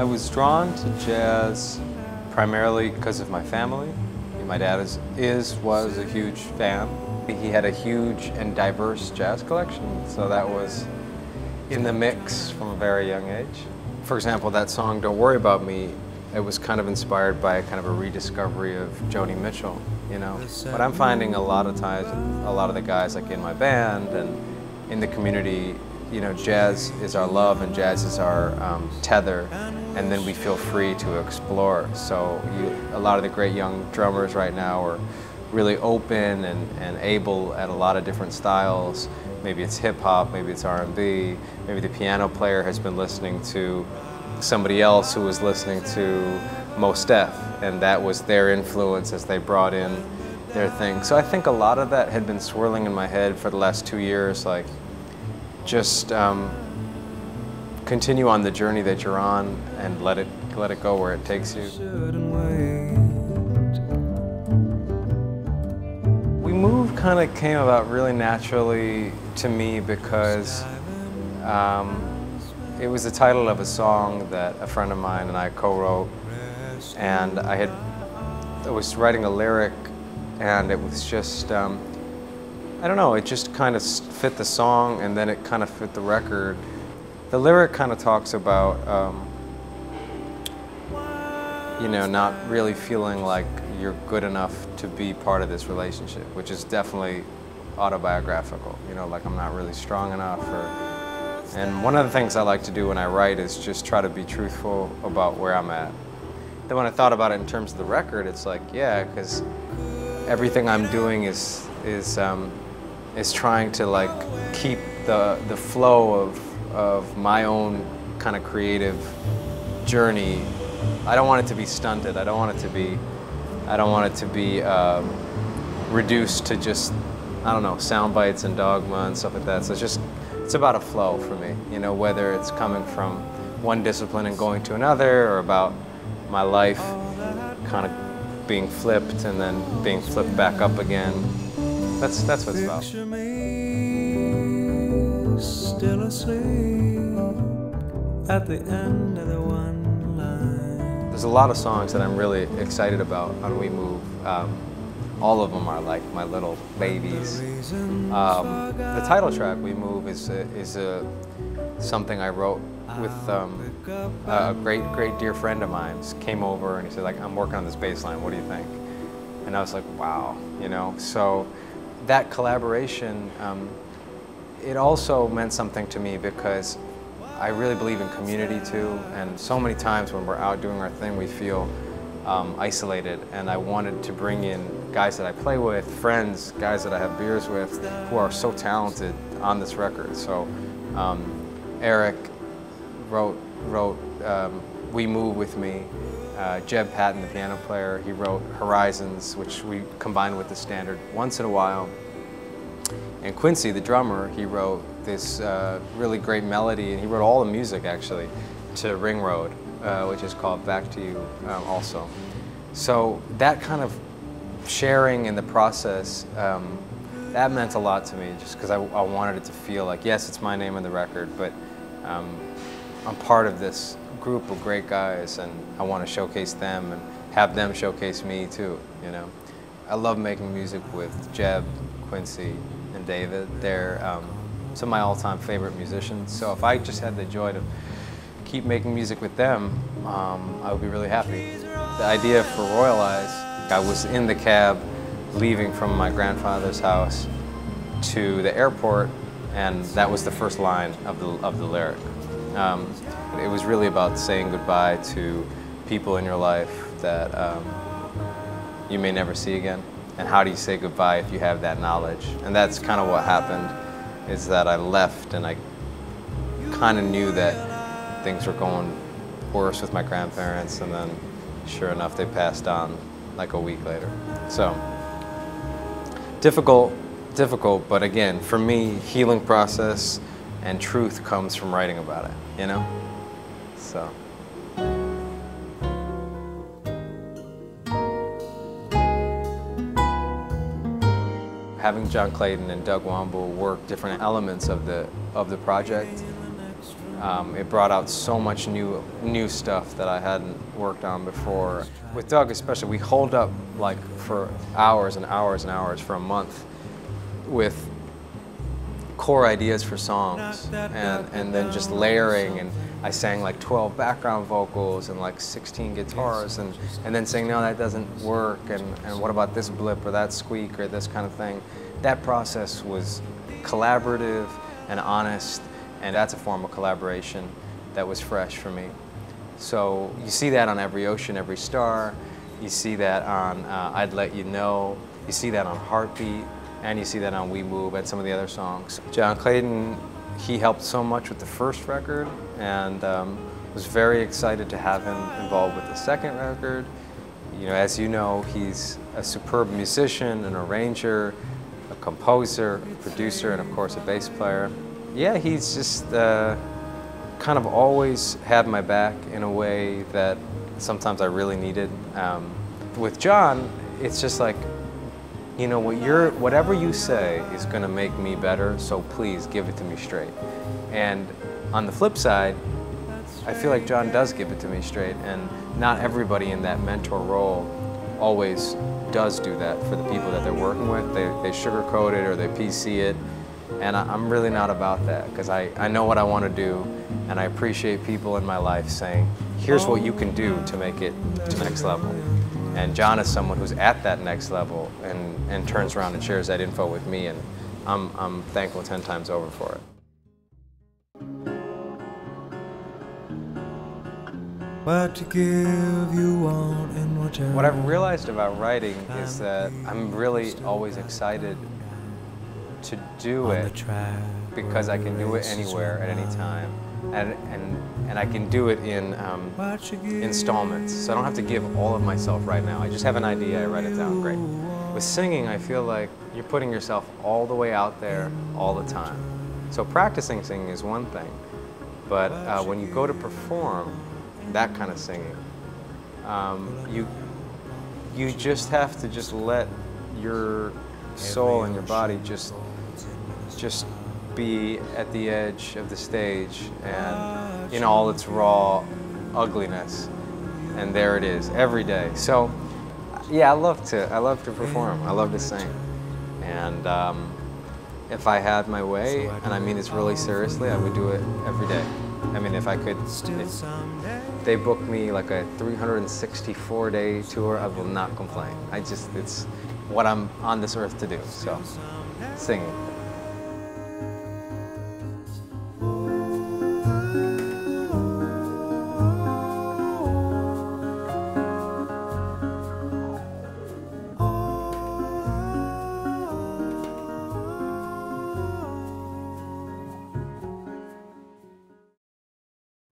I was drawn to jazz primarily because of my family. My dad was a huge fan. He had a huge and diverse jazz collection, so that was in the mix from a very young age. For example, that song, Don't Worry About Me, it was kind of inspired by kind of a rediscovery of Joni Mitchell, you know. But I'm finding a lot of times, a lot of the guys like in my band and in the community, you know, jazz is our love and jazz is our tether, and then we feel free to explore. So a lot of the great young drummers right now are really open and able at a lot of different styles. Maybe it's hip hop, maybe it's R&B, maybe the piano player has been listening to somebody else who was listening to Mos Def, and that was their influence as they brought in their thing. So I think a lot of that had been swirling in my head for the last 2 years, like just continue on the journey that you're on and let it go where it takes you. We Move kind of came about really naturally to me because it was the title of a song that a friend of mine and I co-wrote, and I was writing a lyric, and it was just I don't know, it just kind of fit the song, and then it kind of fit the record. The lyric kind of talks about, you know, not really feeling like you're good enough to be part of this relationship, which is definitely autobiographical, you know, like I'm not really strong enough. And one of the things I like to do when I write is just try to be truthful about where I'm at. Then when I thought about it in terms of the record, it's like, yeah, because everything I'm doing is trying to like keep the flow of my own kind of creative journey. I don't want it to be stunted. I don't want it to be reduced to just, I don't know, sound bites and dogma and stuff like that. So it's about a flow for me, you know, whether it's coming from one discipline and going to another, or about my life kind of being flipped and then being flipped back up again. That's what it's about. Still asleep at the end of the one line. There's a lot of songs that I'm really excited about on We Move. All of them are like my little babies. The title track, We Move, is something I wrote with a great dear friend of mine. Just came over and he said, like, I'm working on this bass line, what do you think? And I was like, wow, you know. So that collaboration, it also meant something to me because I really believe in community too, and so many times when we're out doing our thing we feel isolated, and I wanted to bring in guys that I play with, friends, guys that I have beers with, who are so talented on this record. So Eric wrote We Move with me. Jeb Patton, the piano player, he wrote Horizons, which we combined with the standard Once in a While. And Quincy, the drummer, he wrote this really great melody, and he wrote all the music actually to Ring Road, which is called Back to You also. So that kind of sharing in the process, that meant a lot to me, just because I wanted it to feel like, yes, it's my name on the record, but I'm part of this group of great guys, and I want to showcase them and have them showcase me too, you know. I love making music with Jeb, Quincy, and David. They're some of my all-time favorite musicians, so if I just had the joy to keep making music with them, I would be really happy. The idea for Royal Eyes, I was in the cab leaving from my grandfather's house to the airport, and that was the first line of the lyric. It was really about saying goodbye to people in your life that you may never see again, and how do you say goodbye if you have that knowledge? And that's kind of what happened, is that I left and I kind of knew that things were going worse with my grandparents, and then sure enough they passed on like a week later. So difficult, but again, for me, healing process and truth comes from writing about it, you know? So. Having John Clayton and Doug Wamble work different elements of the project, It brought out so much new stuff that I hadn't worked on before. With Doug especially, we holed up like for hours and hours and hours for a month with core ideas for songs, and then just layering, and I sang like 12 background vocals and like 16 guitars, and then saying, no, that doesn't work, and what about this blip or that squeak or this kind of thing. That process was collaborative and honest, and that's a form of collaboration that was fresh for me. So you see that on Every Ocean, Every Star, you see that on I'd Let You Know, you see that on Heartbeat, and you see that on We Move and some of the other songs. John Clayton, he helped so much with the first record, and was very excited to have him involved with the second record. You know, as you know, he's a superb musician, an arranger, a composer, a producer, and of course a bass player. Yeah, he's just kind of always had my back in a way that sometimes I really needed. With John, it's just like, you know, whatever you say is going to make me better, so please give it to me straight. And on the flip side, I feel like John does give it to me straight, and not everybody in that mentor role always does do that for the people that they're working with. They sugarcoat it or they PC it, and I'm really not about that, because I know what I want to do, and I appreciate people in my life saying, here's what you can do to make it to the next level. And John is someone who's at that next level and turns around and shares that info with me, and I'm thankful 10 times over for it. What to give you want and what I've realized about writing is that I'm really always excited to do it because I can do it anywhere at any time. And I can do it in installments, so I don't have to give all of myself right now. I just have an idea, I write it down, great. With singing, I feel like you're putting yourself all the way out there all the time. So practicing singing is one thing, but when you go to perform that kind of singing, you just have to just let your soul and your body just be at the edge of the stage and in all its raw ugliness, and there it is every day. So yeah, I love to perform, I love to sing, and if I had my way, and I mean this really seriously, I would do it every day. I mean, if I could, if they booked me like a 364-day tour, I will not complain. It's what I'm on this earth to do, so singing.